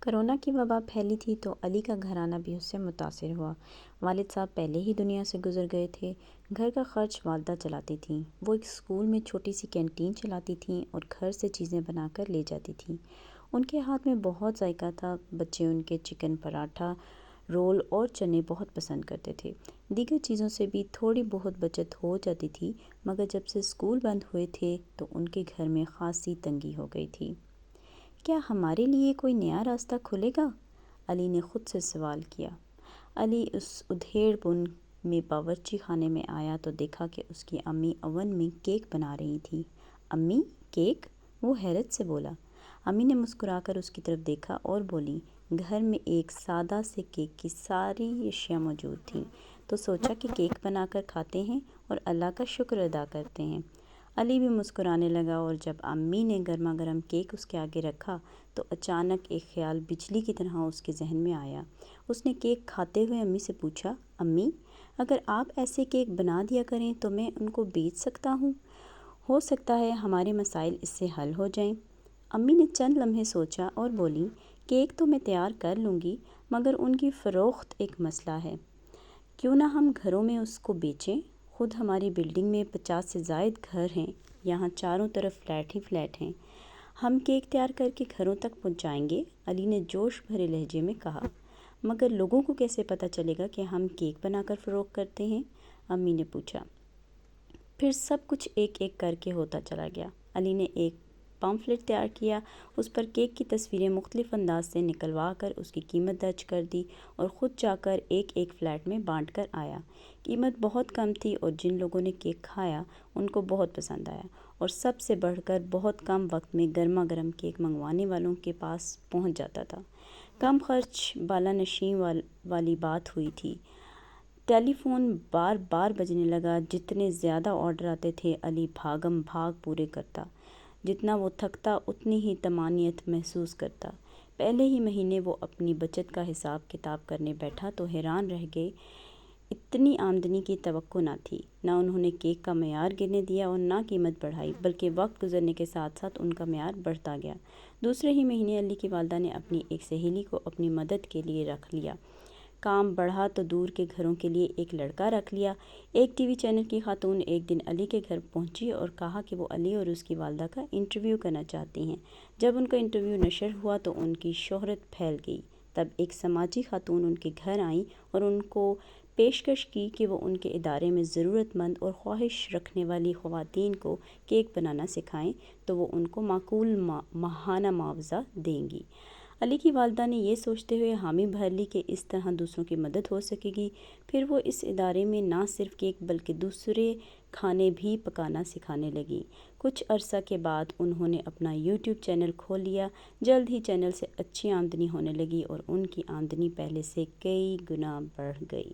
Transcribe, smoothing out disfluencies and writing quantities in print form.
Corona کی وبا پھیلی تھی تو علی کا گھرانہ بھی اس سے متاثر ہوا۔ والد صاحب پہلے ہی دنیا سے گزر گئے تھے۔ گھر کا خرچ والدہ چلاتی تھیں۔ وہ ایک اسکول میں چھوٹی سی کینٹین چلاتی تھیں اور گھر سے چیزیں بنا کر لے جاتی تھیں۔ ان کے ہاتھ میں بہت ذائقہ تھا۔ بچے ان کے چکن پراٹھا، رول اور چنے بہت پسند کرتے تھے۔ دیگر چیزوں سے بھی تھوڑی بہت بچت ہو جاتی تھی، مگر جب سے اسکول بند ہوئے تھے تو ان کے گھر میں خاصی تنگی ہو گئی تھی۔ کیا ہمارے لیے کوئی نیا راستہ کھلے گا؟ علی نے خود سے سوال کیا۔ علی اس ادھیڑ بن میں باورچی خانے میں آیا تو دیکھا کہ اس کی امی اوون میں کیک بنا رہی تھیں۔ امی، کیک؟ وہ حیرت سے بولا۔ امی نے مسکرا کر اس کی طرف دیکھا اور بولی، گھر میں ایک سادہ سے کیک کی ساری اشیاء موجود تھیں، تو سوچا کہ کیک بنا کر کھاتے ہیں اور اللہ کا شکر ادا کرتے ہیں۔ علی بھی مسکرانے لگا اور جب امی نے گرما گرم کیک اس کے آگے رکھا تو اچانک ایک خیال بجلی کی طرح اس کے ذہن میں آیا۔ اس نے کیک کھاتے ہوئے امی سے پوچھا، امی، اگر آپ ایسے کیک بنا دیا کریں تو میں ان کو بیچ سکتا ہوں؟ ہو سکتا ہے ہمارے مسائل اس سے حل ہو جائیں۔ امی نے چند لمحے سوچا اور بولی، کیک تو میں تیار کر لوں گی، مگر ان کی فروخت ایک مسئلہ ہے۔ کیوں نہ ہم گھروں میں اس کو بیچیں؟ خود ہماری بلڈنگ میں 50 سے زائد گھر ہیں، یہاں چاروں طرف فلیٹ ہی فلیٹ ہیں۔ ہم کیک تیار کر کے گھروں تک پہنچائیں گے، علی نے جوش بھرے لہجے میں کہا۔ مگر لوگوں کو کیسے پتہ چلے گا کہ ہم کیک بنا کر فروخت کرتے ہیں؟ امی نے پوچھا۔ پھر سب کچھ ایک ایک کر کے ہوتا چلا گیا۔ علی نے ایک پمفلٹ تیار کیا، اس پر کیک کی تصویریں مختلف انداز سے نکلوا کر اس کی قیمت درج کر دی اور خود جا کر ایک ایک فلیٹ میں بانٹ کر آیا۔ قیمت بہت کم تھی اور جن لوگوں نے کیک کھایا ان کو بہت پسند آیا، اور سب سے بڑھ کر بہت کم وقت میں گرما گرم کیک منگوانے والوں کے پاس پہنچ جاتا تھا۔ کم خرچ بالانشیں والی بات ہوئی تھی۔ ٹیلی فون بار بار بجنے لگا۔ جتنے زیادہ آرڈر آتے تھے علی بھاگم بھاگ پورے کرتا۔ جتنا وہ تھکتا اتنی ہی طمانینت محسوس کرتا۔ پہلے ہی مہینے وہ اپنی بچت کا حساب کتاب کرنے بیٹھا تو حیران رہ گئے۔ اتنی آمدنی کی توقع نہ تھی۔ نہ انہوں نے کیک کا معیار گرنے دیا اور نہ قیمت بڑھائی، بلکہ وقت گزرنے کے ساتھ ساتھ ان کا معیار بڑھتا گیا۔ دوسرے ہی مہینے علی کی والدہ نے اپنی ایک سہیلی کو اپنی مدد کے لیے رکھ لیا۔ کام بڑھا تو دور کے گھروں کے لیے ایک لڑکا رکھ لیا۔ ایک ٹی وی چینل کی خاتون ایک دن علی کے گھر پہنچی اور کہا کہ وہ علی اور اس کی والدہ کا انٹرویو کرنا چاہتی ہیں۔ جب ان کا انٹرویو نشر ہوا تو ان کی شہرت پھیل گئی۔ تب ایک سماجی خاتون ان کے گھر آئیں اور ان کو پیشکش کی کہ وہ ان کے ادارے میں ضرورت مند اور خواہش رکھنے والی خواتین کو کیک بنانا سکھائیں تو وہ ان کو معقول ماہانہ معاوضہ دیں گی۔ علی کی والدہ نے یہ سوچتے ہوئے حامی بھر لی کہ اس طرح دوسروں کی مدد ہو سکے گی۔ پھر وہ اس ادارے میں نہ صرف کیک بلکہ دوسرے کھانے بھی پکانا سکھانے لگیں۔ کچھ عرصہ کے بعد انہوں نے اپنا یوٹیوب چینل کھول لیا۔ جلد ہی چینل سے اچھی آمدنی ہونے لگی اور ان کی آمدنی پہلے سے کئی گنا بڑھ گئی۔